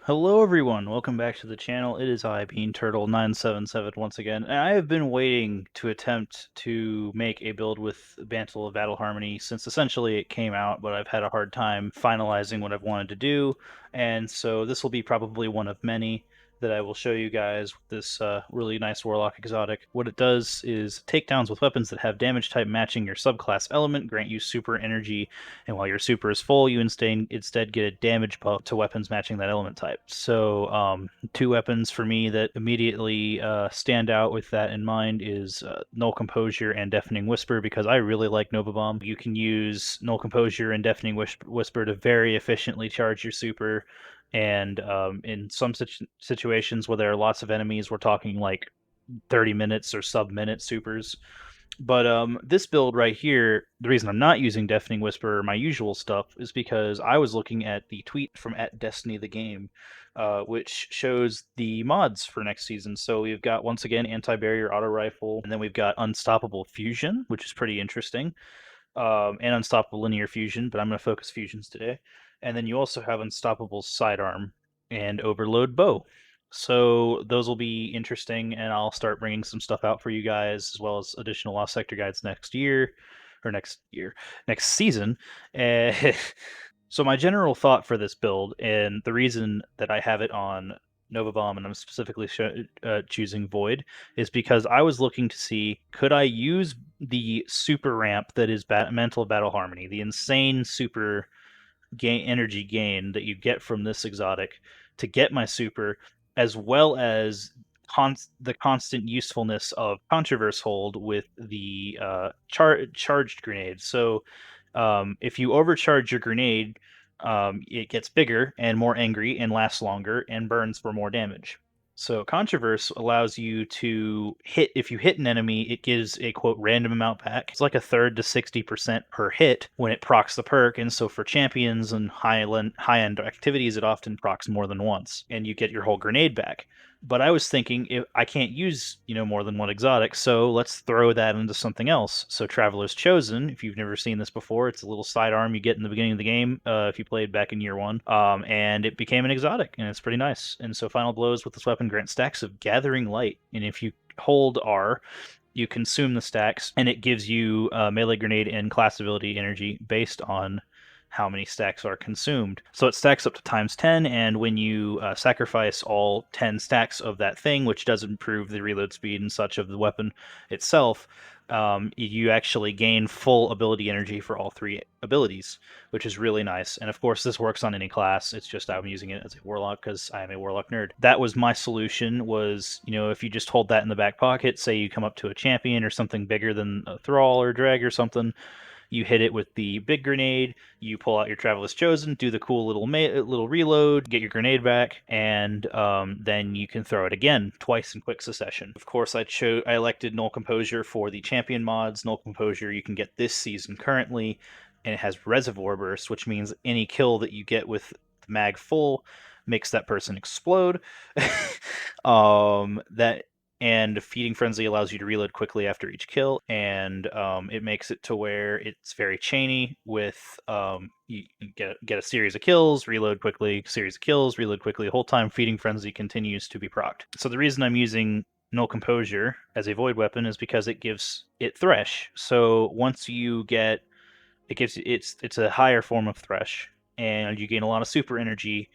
Hello everyone, welcome back to the channel. It is I, Bean Turtle 977 once again, and I have been waiting to attempt to make a build with Mantle of Battle Harmony since essentially it came out, but I've had a hard time finalizing what I've wanted to do, and so this will be probably one of many that I will show you guys with this really nice Warlock exotic. What it does is takedowns with weapons that have damage type matching your subclass element grant you super energy, and while your super is full, you instead get a damage buff to weapons matching that element type. So two weapons for me that immediately stand out with that in mind is Null Composure and Deafening Whisper, because I really like Nova Bomb. You can use Null Composure and Deafening Whisper to very efficiently charge your super, and in some situations where there are lots of enemies, we're talking like 30 minutes or sub-minute supers. But this build right here, the reason I'm not using Deafening Whisper or my usual stuff is because I was looking at the tweet from @Destiny the Game, which shows the mods for next season. So we've got, once again, Anti-Barrier Auto Rifle, and then we've got Unstoppable Fusion, which is pretty interesting, and Unstoppable Linear Fusion, but I'm going to focus fusions today. And then you also have Unstoppable Sidearm and Overload Bow. So those will be interesting, and I'll start bringing some stuff out for you guys, as well as additional Lost Sector guides next season. So my general thought for this build, and the reason that I have it on Nova Bomb and I'm specifically choosing Void, is because I was looking to see, could I use the super ramp that is Mental Battle Harmony, the insane super energy gain that you get from this exotic, to get my super, as well as the constant usefulness of Controverse Hold with the charged grenade. So if you overcharge your grenade, it gets bigger and more angry and lasts longer and burns for more damage. So Controverse allows you to hit, if you hit an enemy, it gives a quote random amount back. It's like a third to 60% per hit when it procs the perk, and so for champions and high-end activities, it often procs more than once, and you get your whole grenade back. But I was thinking, if I can't use more than one exotic, so let's throw that into something else. So Traveler's Chosen, if you've never seen this before, it's a little sidearm you get in the beginning of the game if you played back in year one, and it became an exotic, and it's pretty nice. And so Final Blows with this weapon grant stacks of Gathering Light, and if you hold R, you consume the stacks, and it gives you melee grenade and class ability energy based on how many stacks are consumed. So it stacks up to times 10, and when you sacrifice all 10 stacks of that thing, which does improve the reload speed and such of the weapon itself, you actually gain full ability energy for all three abilities, which is really nice. And of course, this works on any class. It's just I'm using it as a warlock because I am a warlock nerd. That was my solution, was, if you just hold that in the back pocket, say you come up to a champion or something bigger than a thrall or drag or something, you hit it with the big grenade, you pull out your Traveler's Chosen, do the cool little reload, get your grenade back, and then you can throw it again twice in quick succession. Of course, I elected Null Composure for the champion mods. Null Composure you can get this season currently, and it has Reservoir Burst, which means any kill that you get with the mag full makes that person explode. That and Feeding Frenzy allows you to reload quickly after each kill, and it makes it to where it's very chainy with you get a series of kills, reload quickly, series of kills, reload quickly. The whole time Feeding Frenzy continues to be procced. So the reason I'm using Null Composure as a void weapon is because it gives it Thresh. So once you get it's a higher form of Thresh, and you gain a lot of super energy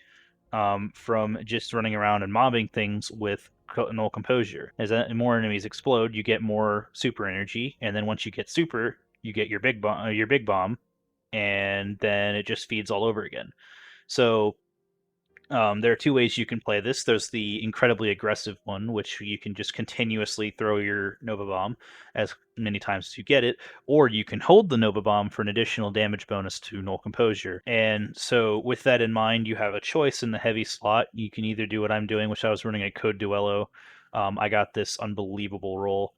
from just running around and mobbing things with Null Composure. As more enemies explode, you get more super energy, and then once you get super, you get your big bomb, and then it just feeds all over again. So there are two ways you can play this. There's the incredibly aggressive one, which you can just continuously throw your Nova Bomb as many times as you get it, or you can hold the Nova Bomb for an additional damage bonus to Null Composure. And so with that in mind, you have a choice in the heavy slot. You can either do what I'm doing, which I was running a Code Duello. I got this unbelievable roll,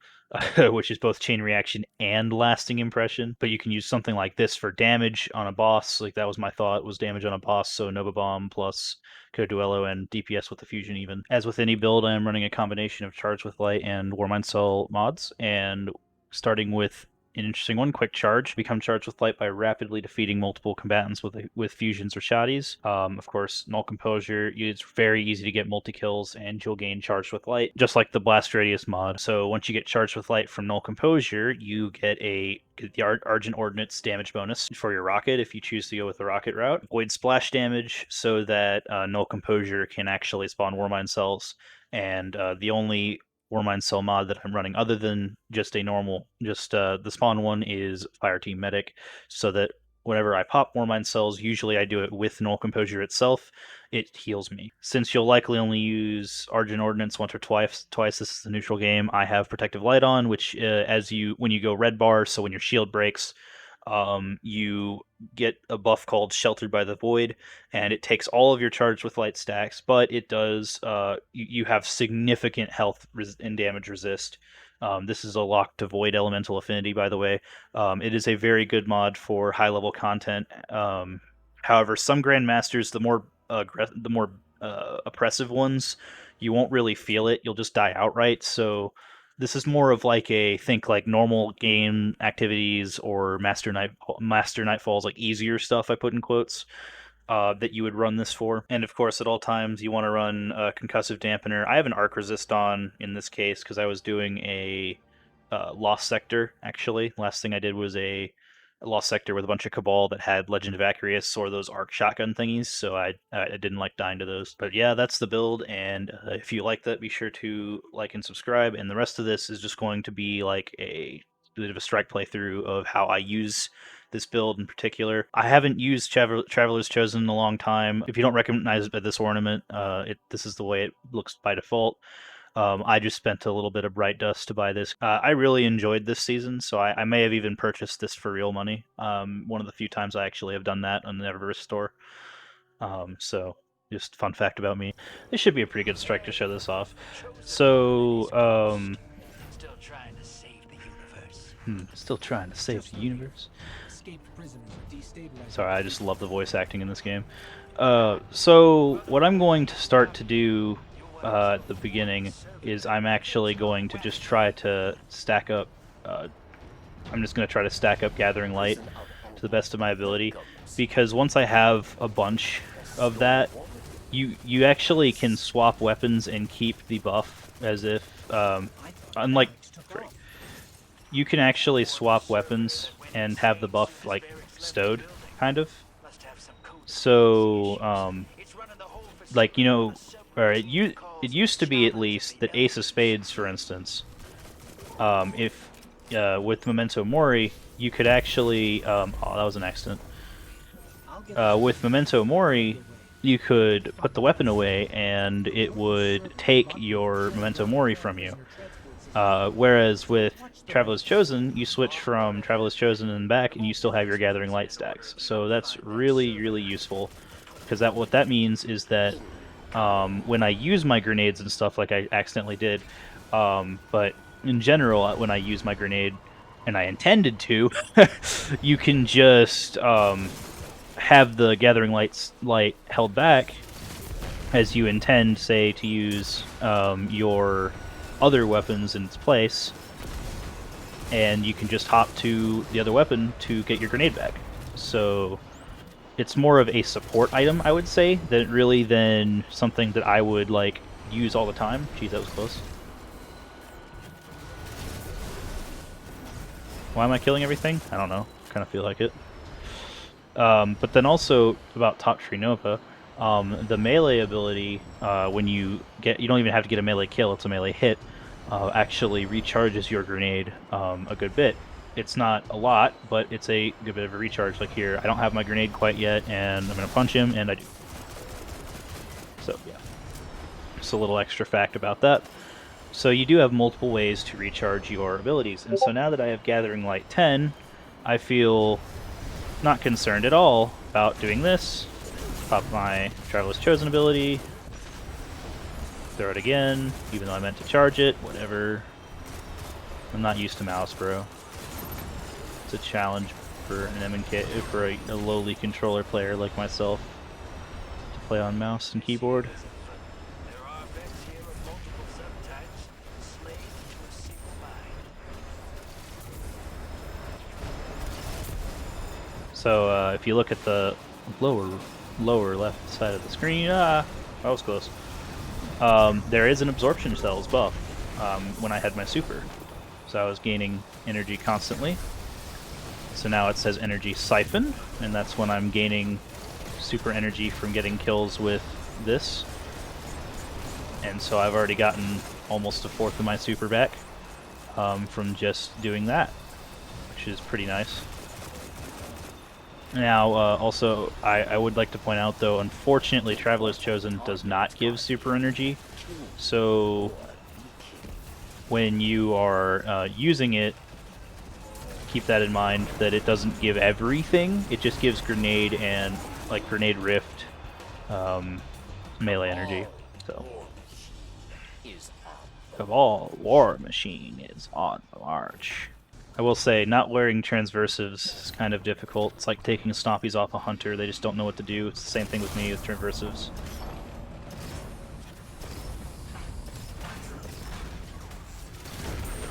which is both chain reaction and lasting impression. But you can use something like this for damage on a boss. Like that was my thought, was damage on a boss. So Nova Bomb plus Code Duello and DPS with the fusion even. As with any build, I am running a combination of Charge with Light and Warmind Cell mods, and starting with an interesting one, Quick Charge. Become charged with light by rapidly defeating multiple combatants with fusions or shotties. Of course, Null Composure, it's very easy to get multi-kills, and you'll gain charged with light, just like the Blast Radius mod. So once you get charged with light from Null Composure, you get the Argent Ordnance damage bonus for your rocket if you choose to go with the rocket route. Void splash damage so that Null Composure can actually spawn Warmind cells, and the only Warmind cell mod that I'm running other than just a normal, the spawn one is Fireteam Medic, so that whenever I pop Warmind cells, usually I do it with Null Composure itself, it heals me. Since you'll likely only use Argent Ordnance once or twice, this is a neutral game, I have Protective Light on, which when you go red bar, so when your shield breaks, you get a buff called Sheltered by the Void, and it takes all of your charged with light stacks, but it does, you have significant health and damage resist. This is a lock to Void Elemental Affinity, by the way. It is a very good mod for high-level content. However, some Grandmasters, the more oppressive ones, you won't really feel it. You'll just die outright, so this is more of like normal game activities or Master Nightfalls, like easier stuff I put in quotes, that you would run this for. And of course, at all times, you want to run Concussive Dampener. I have an Arc Resist on in this case because I was doing a Lost Sector, actually. Last thing I did was a Lost Sector with a bunch of Cabal that had Legend of Acarius or those Arc Shotgun thingies, so I didn't like dying to those. But yeah, that's the build, and if you like that, be sure to like and subscribe, and the rest of this is just going to be like a bit of a strike playthrough of how I use this build in particular. I haven't used Traveler's Chosen in a long time. If you don't recognize it by this ornament, this is the way it looks by default. I just spent a little bit of bright dust to buy this. I really enjoyed this season, so I may have even purchased this for real money. One of the few times I actually have done that on the Eververse store. So just fun fact about me. This should be a pretty good strike to show this off. So, Still trying to save the universe. Still trying to save the universe. Sorry, I just love the voice acting in this game. So what I'm going to start to do at the beginning is I'm actually going to just try to stack up. I'm just going to try to stack up Gathering Light to the best of my ability, because once I have a bunch of that, you actually can swap weapons and keep the buff as if, unlike, you can actually swap weapons and have the buff like stowed, kind of. So, like, you know, or it used to be at least that Ace of Spades, for instance, if with Memento Mori, you could actually, oh, that was an accident. With Memento Mori, you could put the weapon away and it would take your Memento Mori from you. Whereas with Traveler's Chosen, you switch from Traveler's Chosen and back, and you still have your Gathering Light stacks. So that's really, really useful, because what that means is that when I use my grenades and stuff, like I accidentally did, but in general, when I use my grenade, and I intended to, you can just have the Gathering Light held back as you intend, say, to use your other weapons in its place, and you can just hop to the other weapon to get your grenade back. So it's more of a support item, I would say, than something that I would like use all the time. Jeez, that was close. Why am I killing everything? I don't know. Kind of feel like it. But then also about Top Tree Nova, the melee ability, when you don't even have to get a melee kill, it's a melee hit, actually recharges your grenade a good bit. It's not a lot, but it's a good bit of a recharge. Like here, I don't have my grenade quite yet, and I'm going to punch him, and I do. So, yeah. Just a little extra fact about that. So you do have multiple ways to recharge your abilities, and so now that I have Gathering Light 10, I feel not concerned at all about doing this. Pop my Traveler's Chosen ability, throw it again, even though I meant to charge it, whatever. I'm not used to mouse, bro. It's a challenge for an MNK, for a lowly controller player like myself to play on mouse and keyboard. So if you look at the lower left side of the screen, that was close. There is an absorption cells buff when I had my super, so I was gaining energy constantly. So now it says energy siphon, and that's when I'm gaining super energy from getting kills with this. And so I've already gotten almost a fourth of my super back from just doing that, which is pretty nice. Now, also, I would like to point out, though, unfortunately, Traveler's Chosen does not give super energy. So when you are using it, keep that in mind, that it doesn't give everything. It just gives grenade and, like, grenade rift melee energy. So, Cabal War Machine is on the march. I will say, not wearing transversives is kind of difficult. It's like taking snoppies off a hunter. They just don't know what to do. It's the same thing with me with transversives.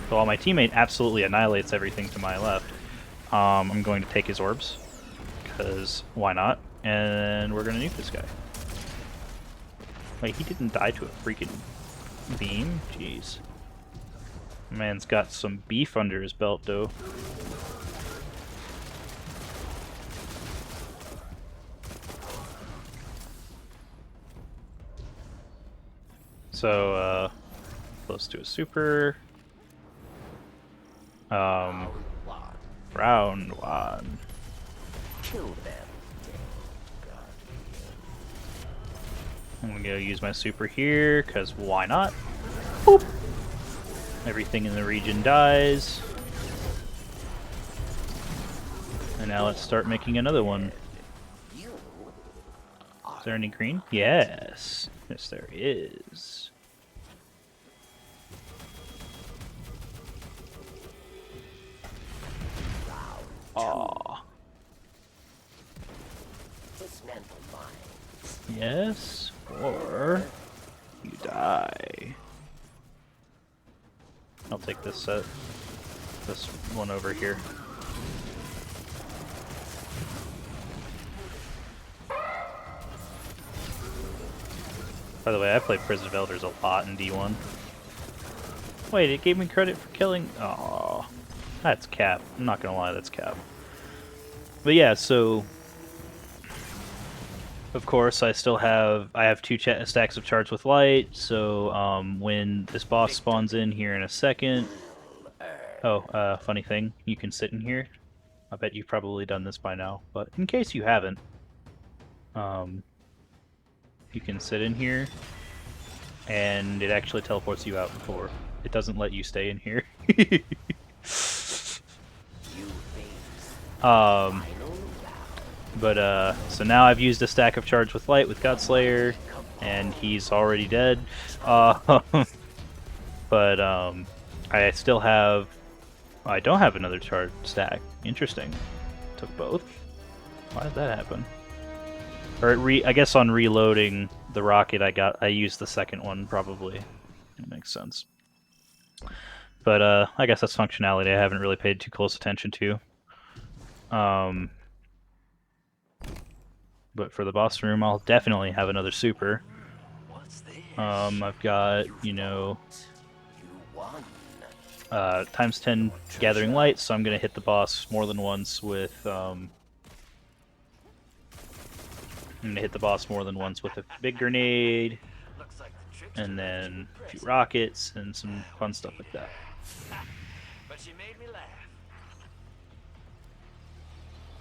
So while my teammate absolutely annihilates everything to my left, I'm going to take his orbs, because why not? And we're going to nuke this guy. Wait, he didn't die to a freaking beam? Jeez. Man's got some beef under his belt, though. So, close to a super. Round one. Kill them. I'm gonna go use my super here, because why not? Boop. Everything in the region dies. And now let's start making another one. Is there any green? Yes. Yes, there is. Aww. Yes, or you die. I'll take this this one over here. By the way, I played Prison of Elders a lot in D1. Wait, it gave me credit for killing. Oh, that's cap. I'm not gonna lie, that's cap. But yeah, so of course I have two stacks of charge with light. So when this boss spawns in here in a second. Oh, funny thing, you can sit in here. I bet you've probably done this by now, but in case you haven't, you can sit in here, and it actually teleports you out before. It doesn't let you stay in here. So now I've used a stack of charge with light with Godslayer, and he's already dead. I don't have another charge stack. Interesting. Took both? Why did that happen? Or I guess on reloading the rocket I used the second one, probably. It makes sense. But I guess that's functionality I haven't really paid too close attention to. But for the boss room, I'll definitely have another super. I've got, you know, times 10 gathering light, so I'm gonna hit the boss more than once with I'm gonna hit the boss more than once with a big grenade, and then a few rockets and some fun stuff like that. But she made me laugh.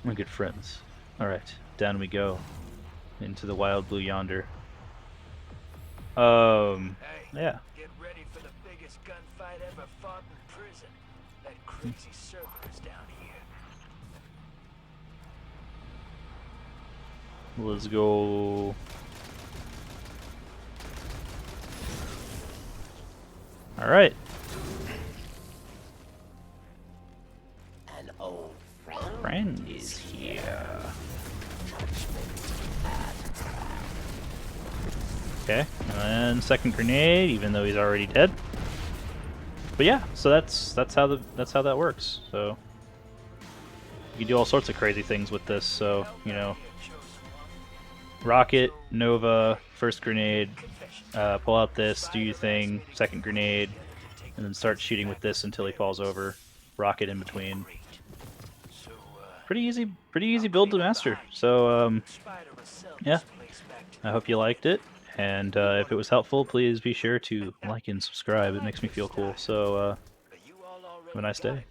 My good friends. Alright, down we go. Into the wild blue yonder. Yeah. Get ready for the biggest gunfight ever fought in prison. That crazy server's down here. Let's go. Alright. An old Friend is here. Okay, and then second grenade, even though he's already dead. But yeah, so that's how that works. So can do all sorts of crazy things with this. So, you know, rocket, Nova, first grenade, pull out this, do your thing, second grenade, and then start shooting with this until he falls over. Rocket in between. Pretty easy build to master. So, yeah, I hope you liked it. And if it was helpful, please be sure to like and subscribe. It makes me feel cool. So, have a nice day.